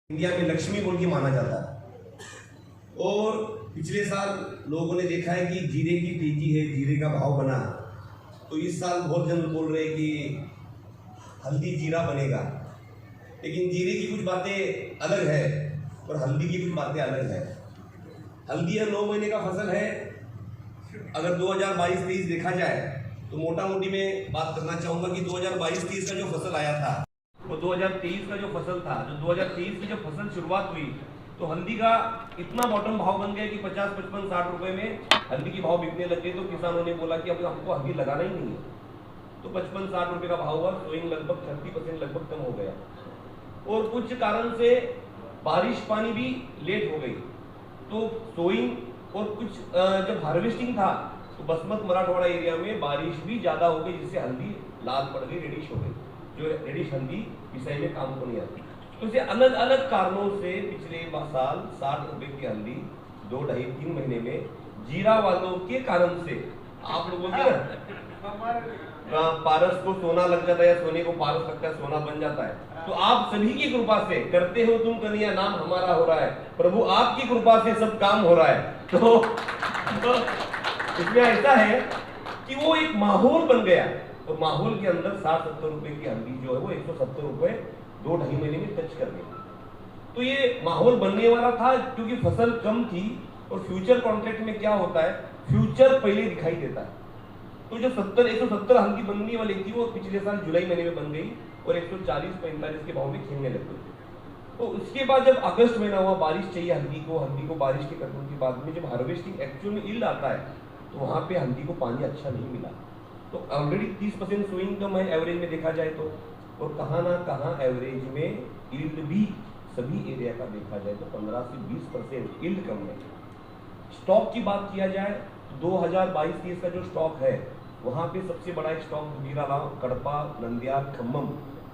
India में लक्ष्मी बोल के माना जाता है। और पिछले साल लोगों ने देखा है कि जीरे की तेजी है, जीरे का भाव बना, तो इस साल बहुत जन बोल रहे हैं कि हल्दी जीरा बनेगा, लेकिन जीरे की कुछ बातें अलग है और हल्दी की कुछ बातें अलग है। हल्दी 9 महीने का फसल है। अगर 2022-23 देखा जाए तो मोटा मोटी मैं बात करना चाहूँगा कि 2022-23 का जो फसल आया था वो 2023 का जो फसल था, जो 2023 की जब फसल शुरुआत हुई तो हल्दी का इतना बॉटम भाव बन गया कि 50, 55, 60 रुपए में हल्दी की भाव बिकने लग गए। तो किसानों ने बोला कि अब हमको हल्दी लगाना ही नहीं है, तो 55, 60 रुपए का भाव हुआ। सोइंग लगभग 30% लगभग कम हो गया और कुछ कारण से बारिश पानी भी लेट हो गई, तो सोइंग और कुछ जब हार्वेस्टिंग था तो बसमत मराठवाड़ा एरिया में बारिश भी ज्यादा हो गई, जिससे हल्दी लाल पड़ गई, रेडिश हो गई, जो रेडिश हल्दी पिसाई में काम को नहीं आती। तो इसे अलग अलग कारणों से पिछले साल 60 रुपए की हल्दी 2, 2.5, 3 महीने में जीरा वालों के कारण से, आप लोग बोलते ना पारस को सोना लग जाता है या सोने को पारस लगता है, सोना बन जाता है। तो आप सभी की कृपा से करते हो तुम कन्हैया, नाम हमारा हो रहा है, प्रभु आपकी कृपा से सब काम हो रहा है। तो इसमें ऐसा है कि वो एक माहौल बन गया, तो माहौल के अंदर 60-70 रुपए की हल्दी जो है वो 170 रुपए 2-2.5 महीने में टच कर गई। तो ये माहौल बनने वाला था क्योंकि फसल कम थी। और फ्यूचर कॉन्ट्रैक्ट में क्या होता है, फ्यूचर पहले दिखाई देता है। तो जो 170 हल्दी बनने वाली थी वो पिछले साल जुलाई महीने में बन गई और 140-45 के भाव में खेलने लग गई। तो उसके बाद जब अगस्त महीना हुआ, बारिश चाहिए हल्दी को बारिश के कटने के बाद में जब हार्वेस्टिंग एक्चुअल में यील्ड आता है तो वहां पे हल्दी को पानी अच्छा नहीं मिला। तो ऑलरेडी 30% सोइंग कम है एवरेज में देखा जाए तो, और कहाँ ना कहाँ एवरेज में यील्ड भी सभी एरिया का देखा जाए तो 15 से 20% यील्ड कम है। स्टॉक की बात किया जाए तो 2022-23 का जो स्टॉक है वहां पे सबसे बड़ा एक स्टॉक बीराला, कड़पा, नंदियाल, खम्मम,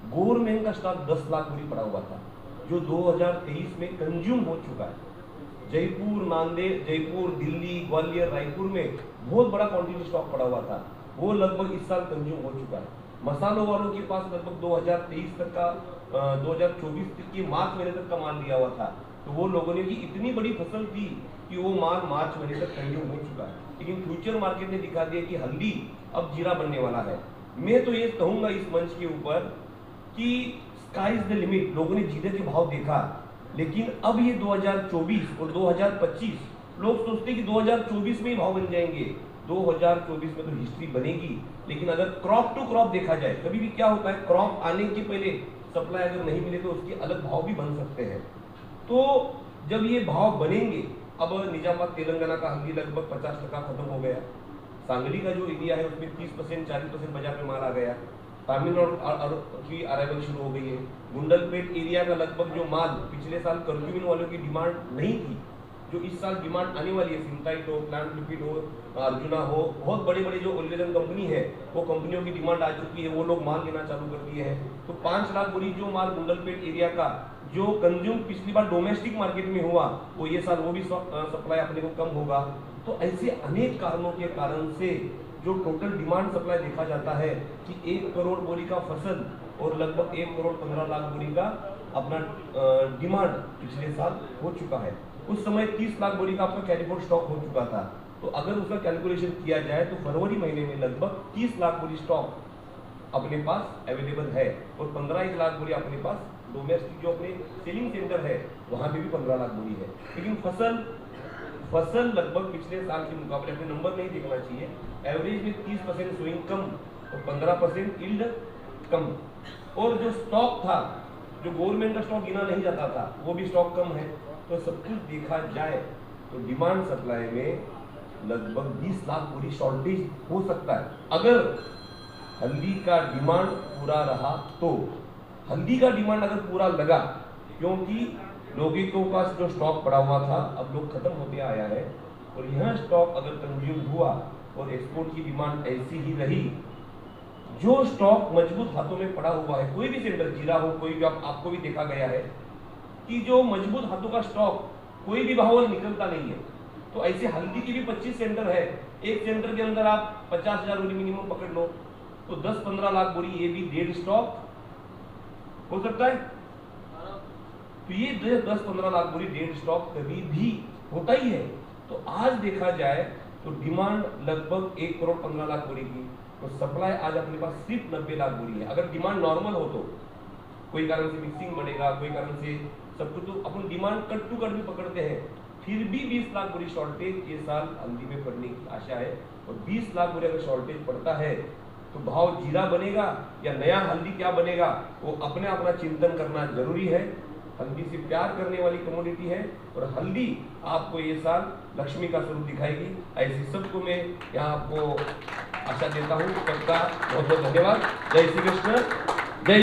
गवर्नमेंट का स्टॉक 10 लाख बोरी पड़ा हुआ था, जो 2023 में कंज्यूम हो चुका है। जयपुर, नांदेड़, जयपुर, दिल्ली, ग्वालियर, रायपुर में बहुत बड़ा क्वांटिटी स्टॉक पड़ा हुआ था, वो लगभग इस साल कंज्यूम हो चुका है। मसालों वालों के पास लगभग 2023 तक का 2024 तक के मार्च महीने तक का माल दिया हुआ था, तो वो लोगों ने भी इतनी बड़ी फसल थी कि वो माल मार्च महीने तक कंज्यूम हो चुका है। लेकिन फ्यूचर मार्केट ने दिखा दिया कि हल्दी अब जीरा बनने वाला है। मैं तो ये कहूंगा इस मंच के ऊपर कि स्काई इज द लिमिट। लोगों ने जीरे के भाव देखा, लेकिन अब ये 2024 और 2025 लोग सोचते हैं कि 2024 में ही भाव बन जाएंगे, 2024 में तो हिस्ट्री बनेगी। लेकिन अगर क्रॉप टू क्रॉप देखा जाए, कभी भी क्या होता है, क्रॉप आने के पहले सप्लाई अगर नहीं मिले तो उसके अलग भाव भी बन सकते हैं। तो जब ये भाव बनेंगे, अब निजामाबाद तेलंगाना का हल्दी लगभग 50% खत्म हो गया, सांगली का जो एरिया है उसमें 30%, 40% बाजार में माल आ गया, तमिलनाडु की अराइवल शुरू हो गई है। गुंडलपेट एरिया का लगभग जो माल पिछले साल कर्क्यूमिन वालों की डिमांड नहीं थी, जो इस साल डिमांड आने वाली है, सिंथाइट हो, प्लांट लिपिड हो, अर्जुना हो, बहुत बड़े बड़े जो ओलिगन कंपनी है वो कंपनियों की डिमांड आ चुकी है, वो लोग माल लेना चालू कर दिए हैं। तो 5 लाख बोरी जो माल गुंडलपेट एरिया का जो कंज्यूम पिछली बार डोमेस्टिक मार्केट में हुआ, वो ये साल वो भी सप्लाई अपने को कम होगा। तो ऐसे अनेक कारणों के कारण से जो टोटल डिमांड सप्लाई देखा जाता है कि 1 करोड़ बोरी का फसल और लगभग 1 करोड़ 15 लाख बोरी का अपना डिमांड पिछले साल हो चुका है। उस समय 30 लाख बोरी का आपका कैरी फोर्वर्ड स्टॉक हो चुका था। तो अगर उसका कैलकुलेशन किया जाए तो फरवरी महीने में लगभग 30 लाख बोरी स्टॉक अपने पास अवेलेबल है और 15 लाख बोरी अपने पास डोमेस्टिक जो अपने सेलिंग सेंटर है वहां पे भी 15 लाख बोरी है। लेकिन फसल लगभग पिछले साल के मुकाबले, अपने नंबर नहीं देखना चाहिए, एवरेज में 30% स्विंग कम और 15% यील्ड कम। और जो स्टॉक था, जो गवर्नमेंट का स्टॉक गिना नहीं जाता था, वो भी स्टॉक कम है। तो सब कुछ देखा जाए तो डिमांड सप्लाई में लगभग 20 लाख बोरी शॉर्टेज हो सकता है अगर हल्दी का डिमांड पूरा रहा तो। हल्दी का डिमांड अगर पूरा लगा, क्योंकि लोगों के पास जो स्टॉक पड़ा हुआ था अब लोग खत्म होते आया है, और यह स्टॉक अगर कंज्यूम हुआ और एक्सपोर्ट की डिमांड ऐसी ही रही, जो स्टॉक मजबूत हाथों में पड़ा हुआ है, कोई भी सेंटर, जीरा हो, कोई भी आपको भी देखा गया है कि जो मजबूत हाथों का स्टॉक कोई भी भाव निकलता नहीं है। तो ऐसे हल्दी की भी 25 सेंटर है, एक सेंटर के अंदर आप 50,000 बोरी मिनिमम पकड़ लो, तो 10-15 लाख बोरी ये भी डेढ़ स्टॉक हो सकता है। तो ये 10-15 लाख बोरी डेड स्टॉक कभी भी होता ही है। तो आज देखा जाए तो डिमांड लगभग 1 करोड़ 15 लाख बोरी की, तो सप्लाई आज अपने पास सिर्फ 90 लाख बोरी है। अगर डिमांड नॉर्मल हो तो कोई कारण से मिक्सिंग बढ़ेगा, कोई कारण से सब कुछ, तो अपन डिमांड कट टू कट भी पकड़ते हैं, फिर भी 20 लाख बोरी शॉर्टेज ये साल हल्दी में पड़ने की आशा है। और 20 लाख बोरी अगर शॉर्टेज पड़ता है तो भाव जीरा बनेगा या नया हल्दी क्या बनेगा, वो अपने अपना चिंतन करना जरूरी है। हल्दी से प्यार करने वाली कमोडिटी है और हल्दी आपको ये साल लक्ष्मी का स्वरूप दिखाएगी। ऐसी सबको मैं यहाँ आपको आशा देता हूँ। सबका बहुत बहुत धन्यवाद। जय श्री कृष्ण। जय